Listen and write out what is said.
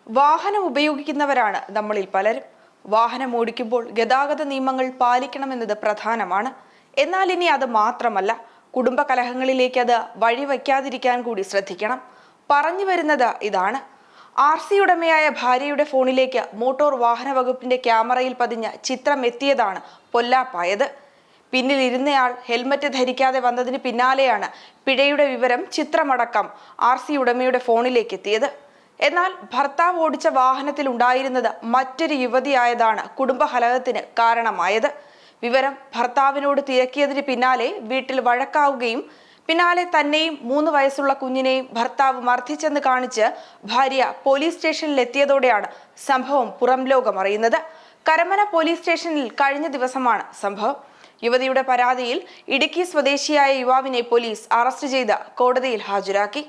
വാഹനം ഉപയോഗിക്കുന്നവരാണ് നമ്മളിൽ പലരും. വാഹനം ഓടിക്കുമ്പോൾ ഗതാഗത നിയമങ്ങൾ പാലിക്കണമെന്നത് പ്രധാനമാണ്. എന്നാൽ ഇനി അത് മാത്രമല്ല, കുടുംബ കലഹങ്ങളിലേക്ക് അത് വഴിവെക്കാതിരിക്കാൻ കൂടി ശ്രദ്ധിക്കണം. പറഞ്ഞു വരുന്നത് ഇതാണ്: RC ഉടമയായ ഭാര്യയുടെ ഫോണിലേക്ക് മോട്ടോർ വാഹന വകുപ്പിന്റെ ക്യാമറയിൽ പതിഞ്ഞ ചിത്രം എത്തിയതാണ് പൊല്ലാപ്പായത്. പിന്നിൽ ഇരുന്നയാൾ ഹെൽമറ്റ് ധരിക്കാതെ വന്നതിന് പിന്നാലെയാണ് പിഴയുടെ വിവരം ചിത്രമടക്കം RC ഉടമയുടെ ഫോണിലേക്ക് എത്തിയത്. എന്നാൽ ഭർത്താവ് ഓടിച്ച വാഹനത്തിൽ ഉണ്ടായിരുന്നത് മറ്റൊരു യുവതിയായതാണ് കുടുംബകലഹത്തിന് കാരണമായത്. വിവരം ഭർത്താവിനോട് തിരക്കിയതിന് പിന്നാലെ വീട്ടിൽ വഴക്കാവുകയും പിന്നാലെ തന്നെയും 3 വയസ്സുള്ള കുഞ്ഞിനെയും ഭർത്താവ് മർദ്ദിച്ചെന്ന് കാണിച്ച് ഭാര്യ പോലീസ് സ്റ്റേഷനിൽ എത്തിയതോടെയാണ് സംഭവം പുറം ലോകം അറിയുന്നത്. കരമന പോലീസ് സ്റ്റേഷനിൽ കഴിഞ്ഞ ദിവസമാണ് സംഭവം. യുവതിയുടെ പരാതിയിൽ ഇടുക്കി സ്വദേശിയായ യുവാവിനെ പോലീസ് അറസ്റ്റ് ചെയ്ത് കോടതിയിൽ ഹാജരാക്കി.